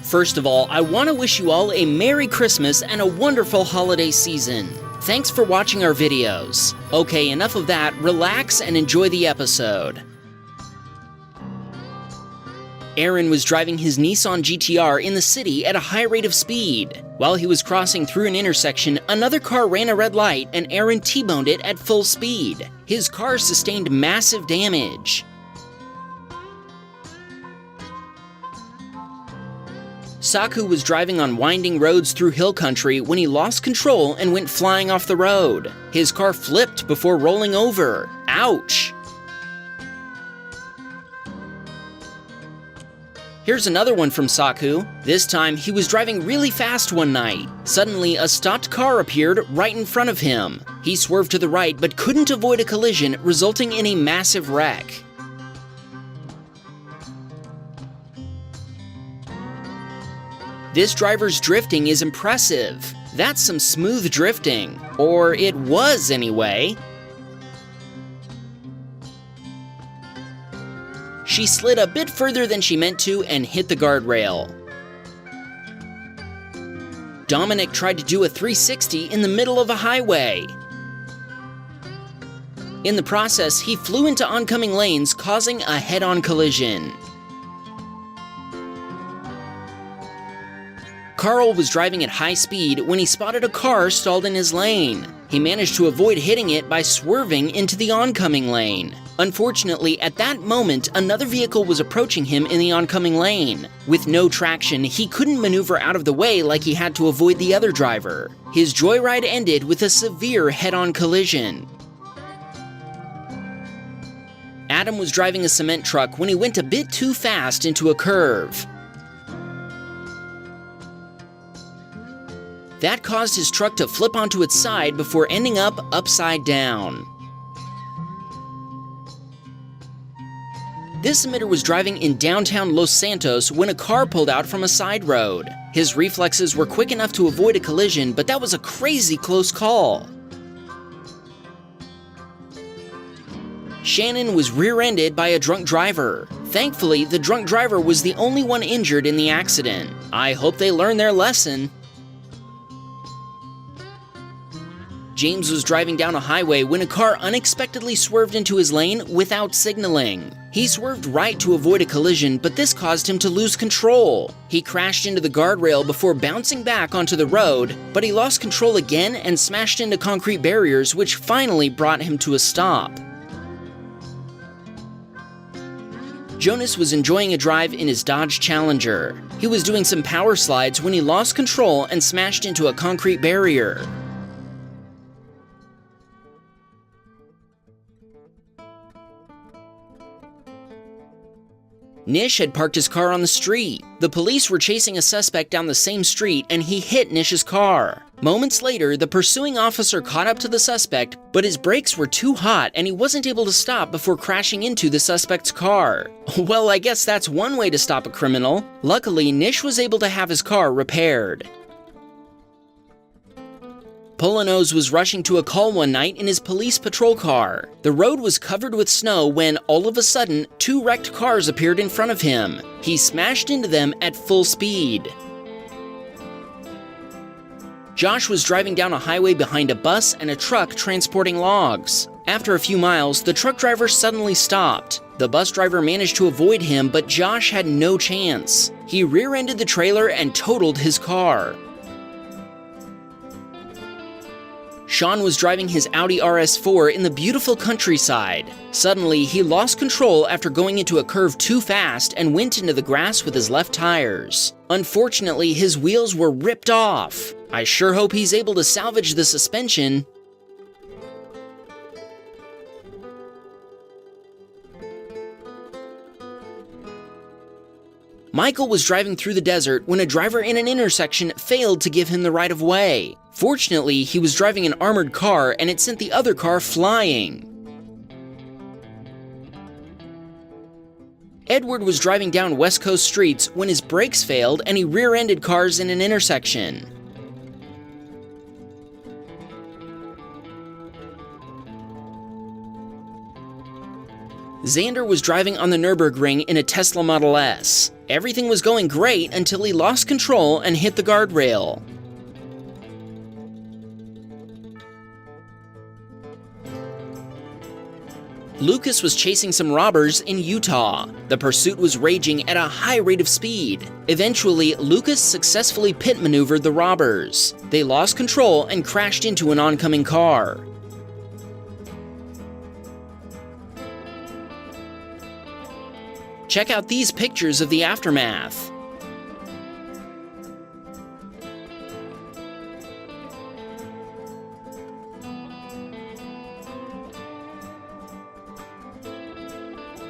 First of all, I want to wish you all a Merry Christmas and a wonderful holiday season. Thanks for watching our videos. Okay, enough of that, relax and enjoy the episode. Aaron was driving his Nissan GTR in the city at a high rate of speed. While he was crossing through an intersection, another car ran a red light and Aaron T-boned it at full speed. His car sustained massive damage. Saku was driving on winding roads through hill country when he lost control and went flying off the road. His car flipped before rolling over. Ouch! Here's another one from Saku. This time, he was driving really fast one night. Suddenly, a stopped car appeared right in front of him. He swerved to the right but couldn't avoid a collision, resulting in a massive wreck. This driver's drifting is impressive. That's some smooth drifting. Or it was anyway. She slid a bit further than she meant to and hit the guardrail. Dominic tried to do a 360 in the middle of a highway. In the process, he flew into oncoming lanes, causing a head-on collision. Carl was driving at high speed when he spotted a car stalled in his lane. He managed to avoid hitting it by swerving into the oncoming lane. Unfortunately, at that moment, another vehicle was approaching him in the oncoming lane. With no traction, he couldn't maneuver out of the way like he had to avoid the other driver. His joyride ended with a severe head-on collision. Adam was driving a cement truck when he went a bit too fast into a curve. That caused his truck to flip onto its side before ending up upside down. This emitter was driving in downtown Los Santos when a car pulled out from a side road. His reflexes were quick enough to avoid a collision, but that was a crazy close call. Shannon was rear-ended by a drunk driver. Thankfully, the drunk driver was the only one injured in the accident. I hope they learned their lesson. James was driving down a highway when a car unexpectedly swerved into his lane without signaling. He swerved right to avoid a collision, but this caused him to lose control. He crashed into the guardrail before bouncing back onto the road, but he lost control again and smashed into concrete barriers, which finally brought him to a stop. Jonas was enjoying a drive in his Dodge Challenger. He was doing some power slides when he lost control and smashed into a concrete barrier. Nish had parked his car on the street. The police were chasing a suspect down the same street and he hit Nish's car. Moments later, the pursuing officer caught up to the suspect, but his brakes were too hot and he wasn't able to stop before crashing into the suspect's car. Well, I guess that's one way to stop a criminal. Luckily, Nish was able to have his car repaired. Polonos was rushing to a call one night in his police patrol car. The road was covered with snow when, all of a sudden, two wrecked cars appeared in front of him. He smashed into them at full speed. Josh was driving down a highway behind a bus and a truck transporting logs. After a few miles, the truck driver suddenly stopped. The bus driver managed to avoid him, but Josh had no chance. He rear-ended the trailer and totaled his car. Sean was driving his Audi RS4 in the beautiful countryside. Suddenly, he lost control after going into a curve too fast and went into the grass with his left tires. Unfortunately, his wheels were ripped off. I sure hope he's able to salvage the suspension. Michael was driving through the desert when a driver in an intersection failed to give him the right of way. Fortunately, he was driving an armored car and it sent the other car flying. Edward was driving down West Coast streets when his brakes failed and he rear-ended cars in an intersection. Xander was driving on the Nürburgring in a Tesla Model S. Everything was going great until he lost control and hit the guardrail. Lucas was chasing some robbers in Utah. The pursuit was raging at a high rate of speed. Eventually, Lucas successfully pit maneuvered the robbers. They lost control and crashed into an oncoming car. Check out these pictures of the aftermath.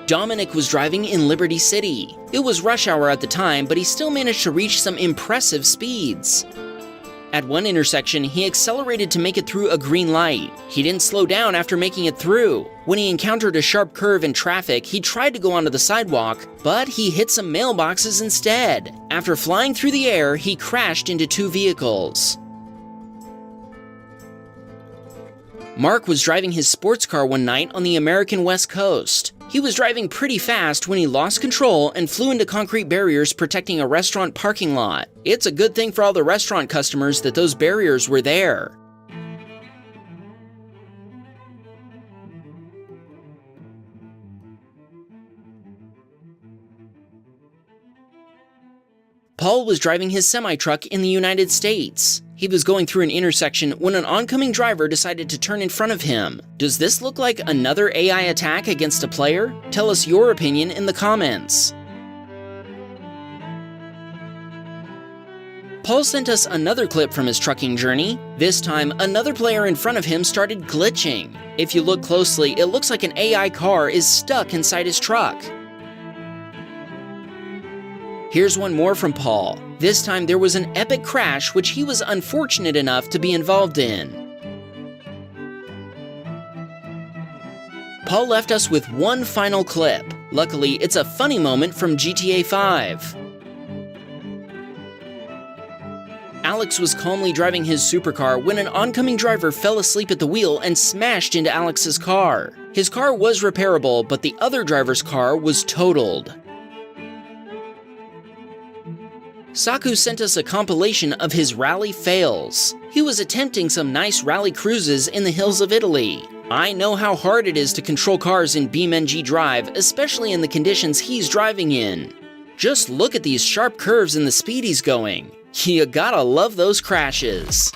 Dominic was driving in Liberty City. It was rush hour at the time, but he still managed to reach some impressive speeds. At one intersection, he accelerated to make it through a green light. He didn't slow down after making it through. When he encountered a sharp curve in traffic, he tried to go onto the sidewalk, but he hit some mailboxes instead. After flying through the air, he crashed into two vehicles. Mark was driving his sports car one night on the American West Coast. He was driving pretty fast when he lost control and flew into concrete barriers protecting a restaurant parking lot. It's a good thing for all the restaurant customers that those barriers were there. Paul was driving his semi-truck in the United States. He was going through an intersection when an oncoming driver decided to turn in front of him. Does this look like another AI attack against a player? Tell us your opinion in the comments. Paul sent us another clip from his trucking journey. This time, another player in front of him started glitching. If you look closely, it looks like an AI car is stuck inside his truck. Here's one more from Paul. This time there was an epic crash which he was unfortunate enough to be involved in. Paul left us with one final clip. Luckily, it's a funny moment from GTA 5. Alex was calmly driving his supercar when an oncoming driver fell asleep at the wheel and smashed into Alex's car. His car was repairable, but the other driver's car was totaled. Saku sent us a compilation of his rally fails. He was attempting some nice rally cruises in the hills of Italy. I know how hard it is to control cars in BeamNG Drive, especially in the conditions he's driving in. Just look at these sharp curves and the speed he's going. You gotta love those crashes.